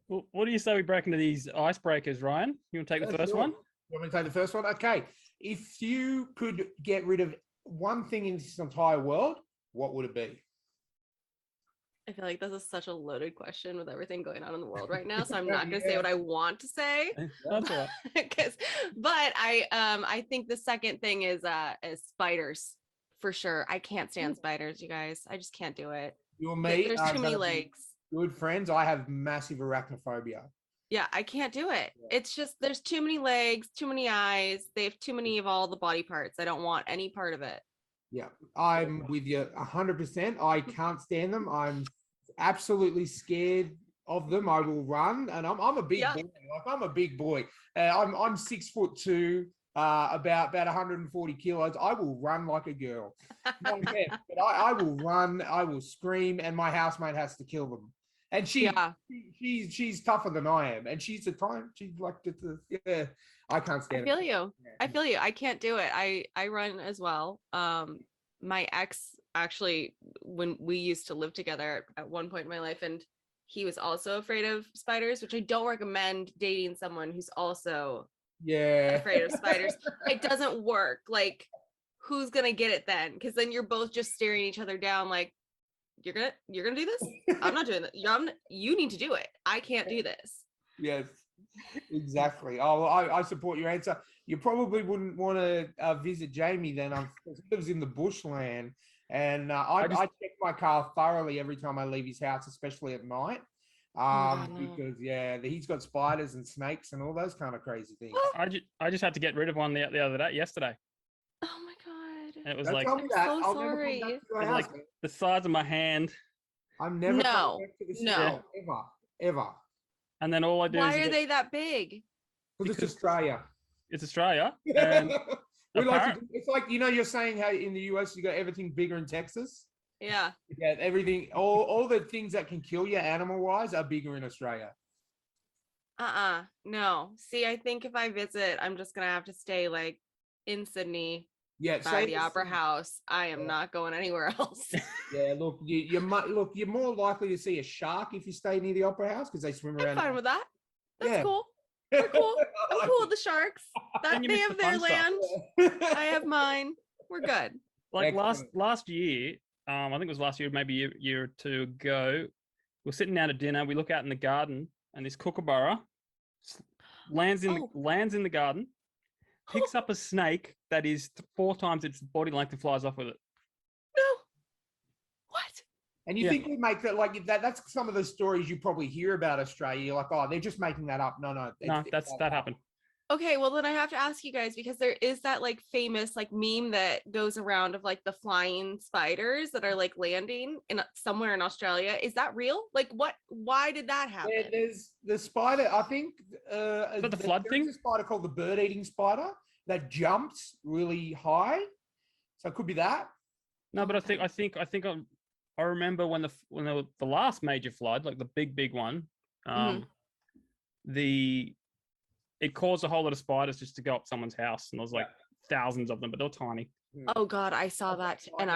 Well, what do you say we break into these icebreakers, Ryan? You want to take the first Sure. one? You want me to take the first one? Okay. If you could get rid of one thing in this entire world, what would it be? I feel like this is such a loaded question with everything going on in the world right now. So I'm not going to Yeah. say what I want to say. That's all right. But I think the second thing is spiders for sure. I can't stand spiders, you guys. I just can't do it. You and me There's are too many gonna be legs. good friends. I have massive arachnophobia. Yeah, I can't do it. Yeah. It's just there's too many legs, too many eyes. They have too many of all the body parts. I don't want any part of it. Yeah, I'm with you 100%. I can't stand them. I'm absolutely scared of them. I will run, and I'm a big Yeah. boy. Like I'm a big boy. I'm 6'2", about 140 kilos. I will run like a girl. No, yeah, but I will run. I will scream, and my housemate has to kill them. And Yeah. she's tougher than I am, and she's like yeah. I can't I stand feel it. you. Yeah. I feel you. I can't do it. I run as well. My ex actually, when we used to live together at one point in my life, and he was also afraid of spiders, which I don't recommend dating someone who's also Yeah. afraid of spiders. It doesn't work. Like, who's gonna get it then? Because then you're both just staring each other down like, you're gonna do this? I'm not doing that. You need to do it. I can't do this. Yes, exactly. Oh, well, I support your answer. You probably wouldn't want to visit Jamie then. Because he lives in the bushland, and I check my car thoroughly every time I leave his house, especially at night. God, no. Because he's got spiders and snakes and all those kind of crazy things. I just had to get rid of one yesterday. Oh my God. And it was Don't like, tell me I'm that. so I'll never come sorry. back to it your was house. like the size of my hand. I'm never No, coming back to this no. house, ever. And then all I do Why is are they that big? Because it's Australia. it's Australia. And We like to, apparent- it's like, you're saying how in the US you got everything bigger in Texas. Yeah. Yeah, everything, all the things that can kill you animal wise are bigger in Australia. No. See, I think if I visit, I'm just gonna have to stay like in Sydney Yeah, by the Opera House. I am not going anywhere else. Yeah, look, you're more likely to see a shark if you stay near the Opera House because they swim I'm around. fine with that. That's Yeah. cool. We're cool. I'm cool with the sharks. Then you They miss have the their fun stuff. land. I have mine. We're good. like Excellent. last year, I think it was last year, maybe a year or two ago, we're sitting down at dinner. We look out in the garden, and this kookaburra lands in the garden, picks up a snake that is 4 times its body length and flies off with it. No. What? And you Yeah. think we make that like that? That's some of the stories you probably hear about Australia. You're like, oh, they're just making that up. No, No, it's that happened. Okay, well then I have to ask you guys because there is that like famous like meme that goes around of like the flying spiders that are like landing in somewhere in Australia. Is that real? Like what? Why did that happen? There's the spider. I think that the flood there's thing? a spider called the bird-eating spider that jumps really high. So it could be that. No, but I remember when the last major flood, like the big one, it caused a whole lot of spiders just to go up someone's house, and there was like thousands of them, but they're tiny. Oh God, I saw that, and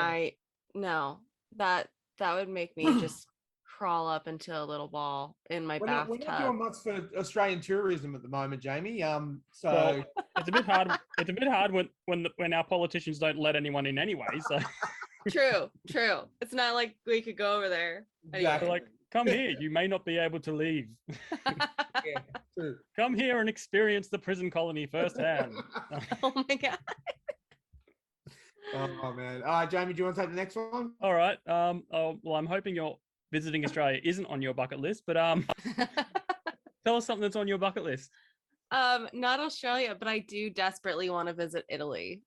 that would make me just crawl up into a little ball in my We're bathtub. not doing much for Australian tourism at the moment, Jamie. So Well, it's a bit hard. It's a bit hard when our politicians don't let anyone in anyway. So True. It's not like we could go over there. they're Exactly. like, come here. You may not be able to leave. yeah, true. Come here and experience the prison colony firsthand. Oh my God. Oh man. All right, Jamie, do you want to take the next one? All right. Well, I'm hoping your visiting Australia isn't on your bucket list, but tell us something that's on your bucket list. Not Australia, but I do desperately want to visit Italy.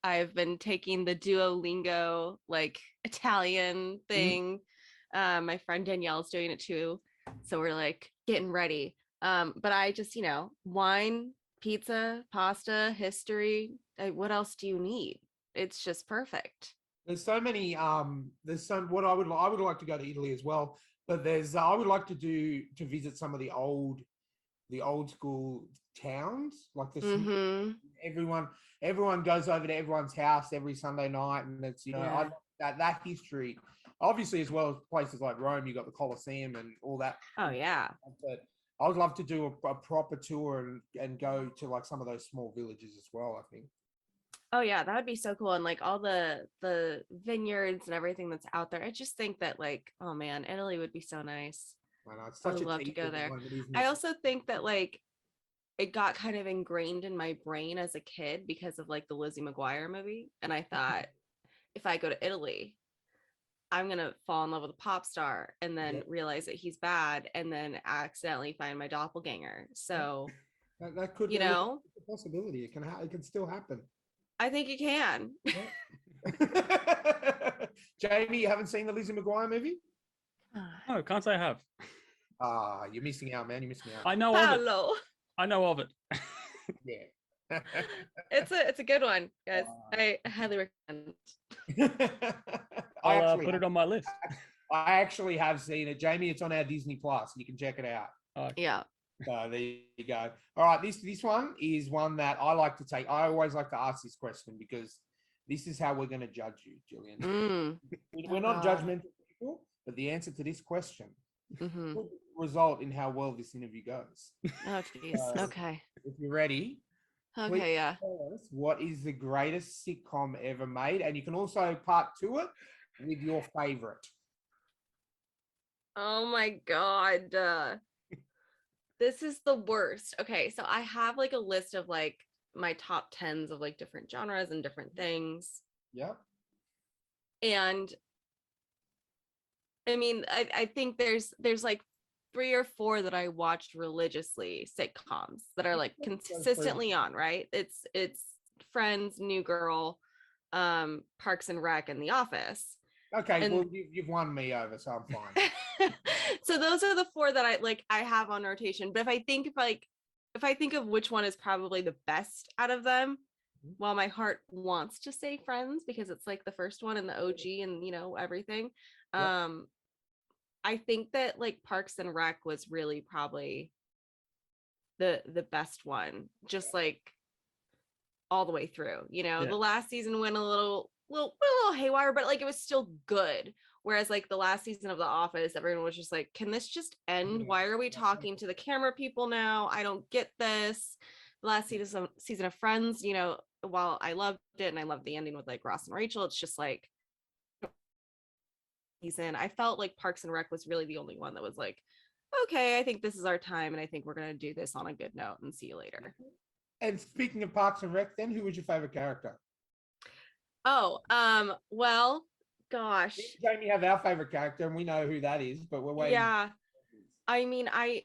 I've been taking the Duolingo like Italian thing. My friend Danielle's doing it too, so we're like getting ready. But I just, wine, pizza, pasta, history. What else do you need? It's just perfect. There's so many. What I would like to go to Italy as well, but I would like to visit some of the old school towns, like the everyone goes over to everyone's house every Sunday night, and it's I Yeah. love that history Obviously, as well as places like Rome, you got the Colosseum and all that. Oh yeah. But I would love to do a proper tour and go to like some of those small villages as well, I think. Oh yeah, that would be so cool. And like all the vineyards and everything that's out there. I just think that like, oh man, Italy would be so nice. I know, it's I such would a love to go there. moment, isn't I it? also think that like it got kind of ingrained in my brain as a kid because of like the Lizzie McGuire movie. And I thought if I go to Italy, I'm gonna fall in love with a pop star and then realize that he's bad and then accidentally find my doppelganger. So That could you know, it's a possibility. It can still happen. I think it can. Jamie, you haven't seen the Lizzie McGuire movie? No, can't say I have. You're missing out, man. You're missing out. I know of it. Paolo. I know of it. Yeah. It's a good one, guys. I highly recommend. I'll put it on my list. I actually have seen it, Jamie. It's on our Disney Plus. You can check it out. Yeah. So there you go. All right, this one is one that I like to take. I always like to ask this question because this is how we're going to judge you, Jillian. We're not judgmental people, but the answer to this question will result in how well this interview goes. Oh, jeez. Okay. If you're ready. Okay, yeah. Tell us what is the greatest sitcom ever made? And you can also part to it with your favorite. Oh my God. This is the worst. Okay, so I have like a list of like my top 10s of like different genres and different things. Yep. And I mean, I think there's like 3 or 4 that I watched religiously, sitcoms that are like consistently on, right? It's Friends, New Girl, Parks and Rec, and The Office. Okay, and, well you've won me over, so I'm fine. So those are the 4 that I have on rotation. But if I think of which one is probably the best out of them, while my heart wants to say Friends because it's like the first one and the OG and you know everything. Yep. I think that like Parks and Rec was really probably the best one, just like all the way through. You know, the last season went a little haywire, but like it was still good. Whereas like the last season of The Office, everyone was just like, can this just end? Why are we talking to the camera people now? I don't get this. The last season of Friends, you know, while I loved it and I loved the ending with like Ross and Rachel, it's just like season. I felt like Parks and Rec was really the only one that was like, okay, I think this is our time and I think we're gonna do this on a good note and see you later. And speaking of Parks and Rec, then who was your favorite character? Oh, well, gosh. Jamie have our favorite character and we know who that is, but we're waiting. Yeah. I mean, I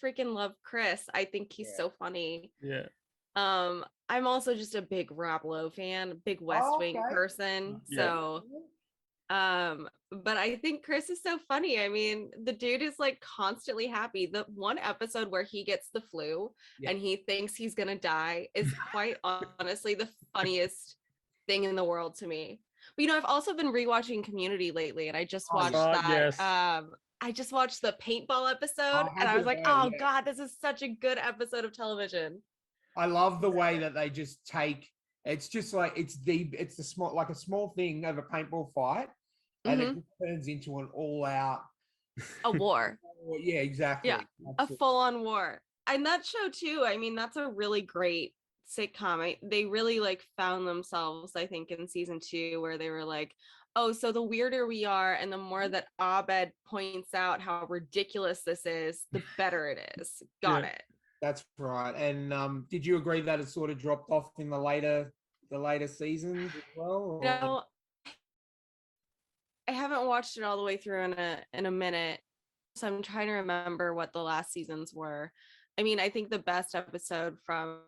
freaking love Chris. I think he's so funny. Yeah. I'm also just a big Rob Lowe fan, big West Wing person. So but I think Chris is so funny. I mean, the dude is like constantly happy. The one episode where he gets the flu and he thinks he's gonna die is quite honestly the funniest thing in the world to me. But you know, I've also been rewatching Community lately, and I just watched that. Yes. I just watched the paintball episode, and I was like, "Oh God, this is such a good episode of television." I love the way that they just take. It's just like it's the small, like a small thing of a paintball fight, and it turns into an all-out a war. Yeah, exactly. Yeah, a full-on war. And that show too. I mean, that's a really great sitcom. They really like found themselves, I think, in season 2, where they were like, oh, so the weirder we are and the more that Abed points out how ridiculous this is, the better it is. Got it. That's right. And did you agree that it sort of dropped off in the later seasons as well? Or? No, I haven't watched it all the way through in a minute, so I'm trying to remember what the last seasons were. I mean, I think the best episode from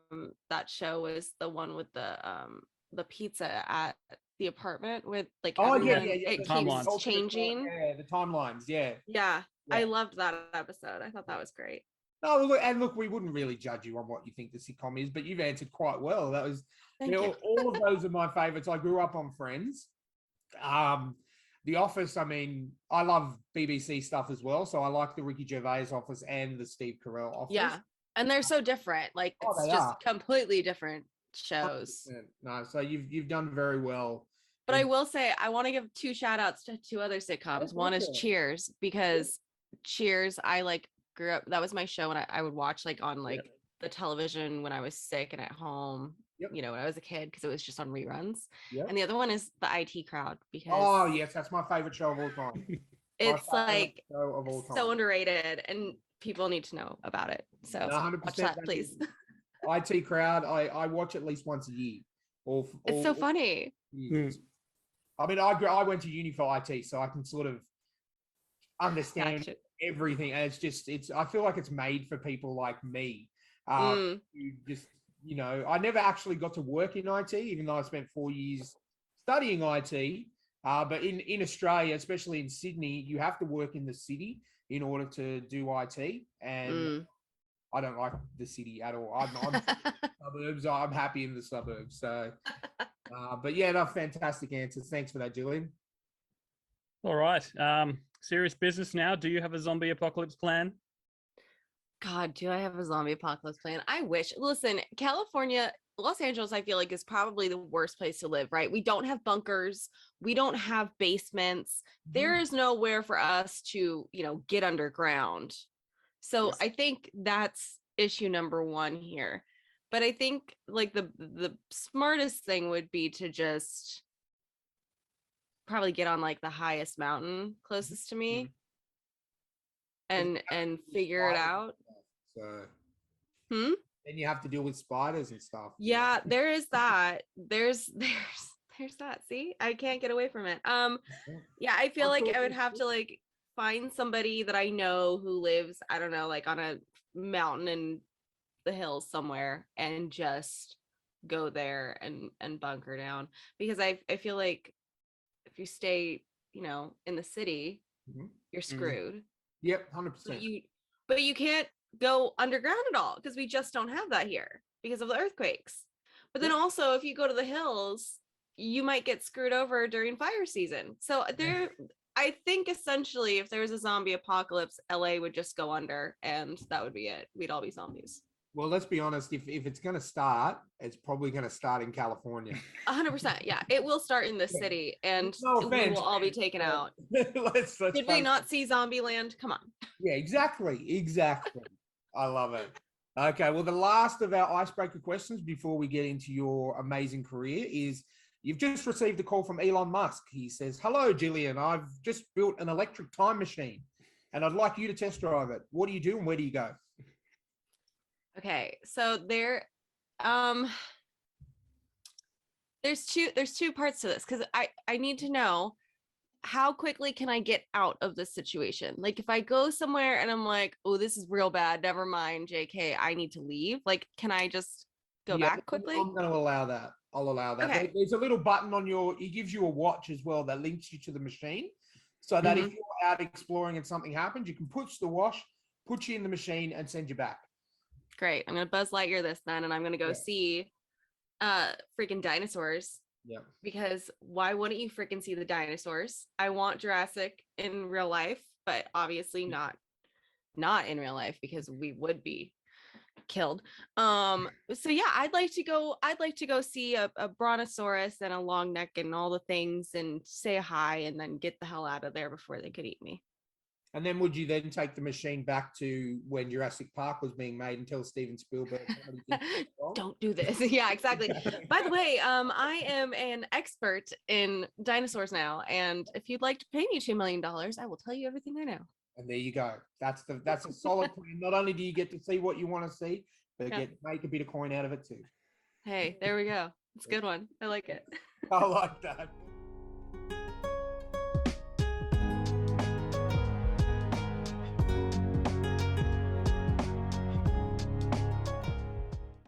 that show was the one with the pizza at the apartment with like it keeps changing. The timelines. Yeah. I loved that episode. I thought that was great. No, look, we wouldn't really judge you on what you think the sitcom is, but you've answered quite well. That was, all of those are my favorites. I grew up on Friends. The Office, I mean, I love BBC stuff as well. So I like the Ricky Gervais Office and the Steve Carell Office. Yeah. And they're so different. Like it's just completely different shows. 100%. No, so you've done very well But I will say, I want to give 2 shout outs to 2 other sitcoms. One is Cheers, because Cheers, I like grew up. That was my show, and I would watch like on like the television when I was sick and at home, you know, when I was a kid, because it was just on reruns. And the other one is the IT Crowd, because oh yes, that's my favorite show of all time. It's like so underrated, and people need to know about it. So 100% watch that, please. IT Crowd, I watch at least once a year. It's so funny. I mean, I went to uni for IT, so I can sort of understand everything. And I feel like it's made for people like me. Who just, you know, I never actually got to work in IT, even though I spent 4 years studying IT. But in Australia, especially in Sydney, you have to work in the city in order to do IT. And I don't like the city at all. I'm suburbs. I'm happy in the suburbs. So, but yeah, no, fantastic answers. Thanks for that, Jillian. All right. Serious business now. Do you have a zombie apocalypse plan? God, do I have a zombie apocalypse plan? I wish. Listen, California, Los Angeles, I feel like is probably the worst place to live, right? We don't have bunkers. We don't have basements. There is nowhere for us to, you know, get underground. So I think that's issue number 1 here. But I think like the smartest thing would be to just probably get on like the highest mountain closest to me and figure it out. So then you have to deal with spiders and stuff. Yeah, there is that. There's that. See, I can't get away from it. Yeah, I feel like I would have to like find somebody that I know who lives, I don't know, like on a mountain in the hills somewhere, and just go there and bunker down, because I feel like if you stay, you know, in the city, you're screwed. Yep, 100%. But you can't go underground at all, because we just don't have that here because of the earthquakes. But then also, if you go to the hills, you might get screwed over during fire season. So I think essentially, if there was a zombie apocalypse, LA would just go under, and that would be it. We'd all be zombies. Well, let's be honest. If it's going to start, it's probably going to start in California. 100%. Yeah, it will start in this city, and we will all be taken out. let's Did we not see Zombieland? Come on. Yeah, exactly. I love it. Okay, well, the last of our icebreaker questions before we get into your amazing career is, you've just received a call from Elon Musk. He says, "Hello, Jillian. I've just built an electric time machine, and I'd like you to test drive it. What do you do and where do you go?" Okay, so there's two parts to this, because I need to know, how quickly can I get out of this situation? Like, if I go somewhere and I'm like, oh, this is real bad, never mind, JK, I need to leave. Like, can I just go back quickly? I'm going to allow that. I'll allow that. Okay. There's a little button on he gives you a watch as well that links you to the machine, so that if you're out exploring and something happens, you can push the watch, put you in the machine, and send you back. Great. I'm going to Buzz Lightyear this then, and I'm going to go see freaking dinosaurs. Yeah. Because why wouldn't you freaking see the dinosaurs? I want Jurassic in real life, but obviously not in real life, because we would be killed. So yeah, I'd like to go see a brontosaurus and a long neck and all the things, and say hi, and then get the hell out of there before they could eat me. And then would you then take the machine back to when Jurassic Park was being made and tell Steven Spielberg, don't do this? Yeah, exactly. By the way, I am an expert in dinosaurs now, and if you'd like to pay me $2 million, I will tell you everything I know. And there you go. That's a solid plan. Not only do you get to see what you want to see, but make a bit of coin out of it too. Hey, there we go. It's a good one. I like it. I like that.